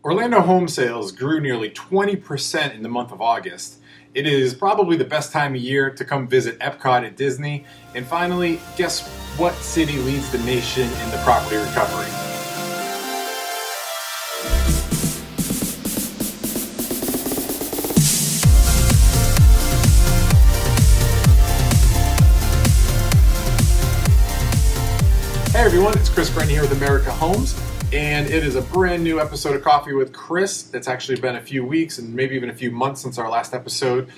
Orlando home sales grew nearly 20% in the month of August. It is probably the best time of year to come visit Epcot at Disney. And finally, guess what city leads the nation in the property recovery? Hey everyone, it's Chris Brennan here with America Homes, and it is a brand new episode of Coffee with Chris. It's actually been a few weeks and maybe even a few months since our last episode.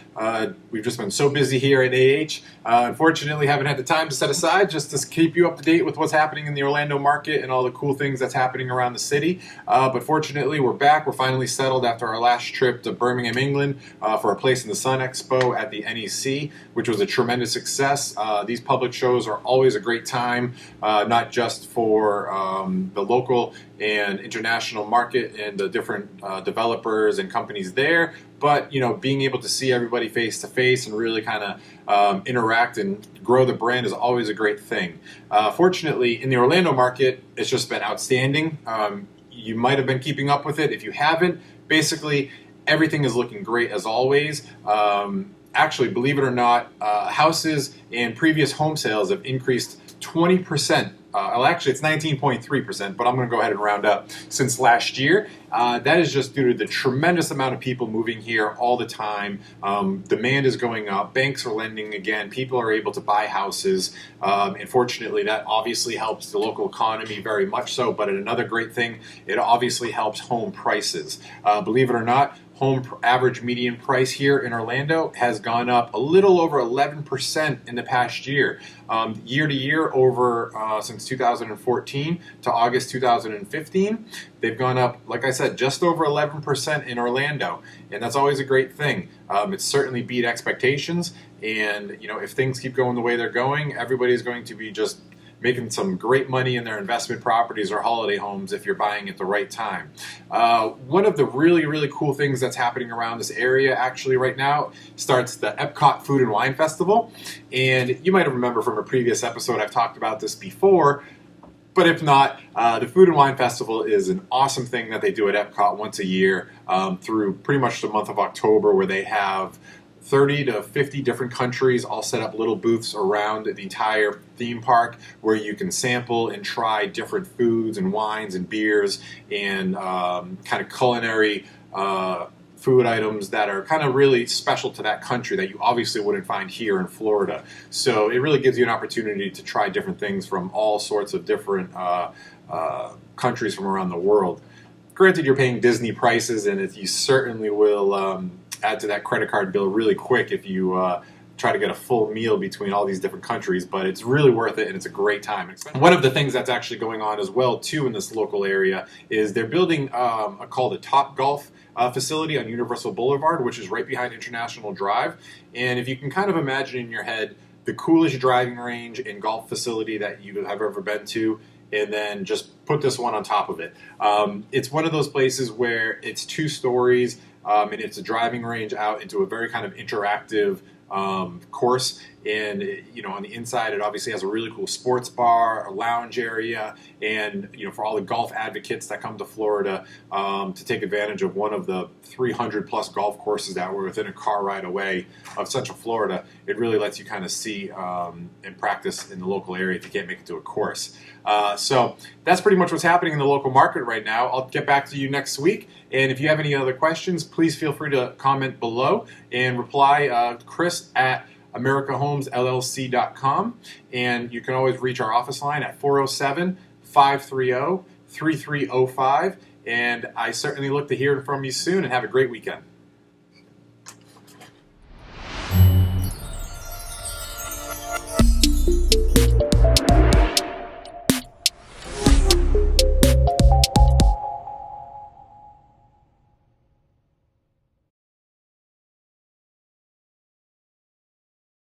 We've just been so busy here at AH. Unfortunately, haven't had the time to set aside just to keep you up to date with what's happening in the Orlando market and all the cool things that's happening around the city. But fortunately, we're back. We're finally settled after our last trip to Birmingham, England for a Place in the Sun Expo at the NEC, which was a tremendous success. These public shows are always a great time, not just for the local and international market and the different developers and companies there, but being able to see everybody face to face and really kind of interact and grow the brand is always a great thing. Fortunately, in the Orlando market, it's just been outstanding. You might have been keeping up with it. If you haven't, basically everything is looking great as always. Actually, believe it or not, houses and previous home sales have increased 20%. Well, actually, it's 19.3%, but I'm going to go ahead and round up since last year. That is just due to the tremendous amount of people moving here all the time. Demand is going up. Banks are lending again. People are able to buy houses. And fortunately, that obviously helps the local economy very much so. But another great thing, it obviously helps home prices. Believe it or not, home average median price here in Orlando has gone up a little over 11% in the past year. Year to year over since 2014 to August 2015, they've gone up, like I said, just over 11% in Orlando. And that's always a great thing. It's certainly beat expectations. And, if things keep going the way they're going, everybody's going to be just making some great money in their investment properties or holiday homes if you're buying at the right time. One of the really, really cool things that's happening around this area actually right now starts the Epcot Food and Wine Festival. And you might remember from a previous episode I've talked about this before, but if not, the Food and Wine Festival is an awesome thing that they do at Epcot once a year through pretty much the month of October, where they have 30 to 50 different countries all set up little booths around the entire theme park where you can sample and try different foods and wines and beers and kind of culinary food items that are kind of really special to that country that you obviously wouldn't find here in Florida. So it really gives you an opportunity to try different things from all sorts of different countries from around the world. Granted, you're paying Disney prices, and you certainly will add to that credit card bill really quick if you try to get a full meal between all these different countries, but it's really worth it and it's a great time. One of the things that's actually going on as well too in this local area is they're building called a Top Golf facility on Universal Boulevard, which is right behind International Drive. And if you can kind of imagine in your head the coolest driving range and golf facility that you have ever been to, and then just put this one on top of it. It's one of those places where it's 2 stories, and it's a driving range out into a very kind of interactive course. And on the inside, it obviously has a really cool sports bar, a lounge area, and for all the golf advocates that come to Florida to take advantage of one of the 300 plus golf courses that were within a car ride away of Central Florida, it really lets you kind of see and practice in the local area if you can't make it to a course. So that's pretty much what's happening in the local market right now. I'll get back to you next week. And if you have any other questions, please feel free to comment below and reply Chris at AmericaHomesLLC.com. And you can always reach our office line at 407-530-3305. And I certainly look to hear from you soon, and have a great weekend.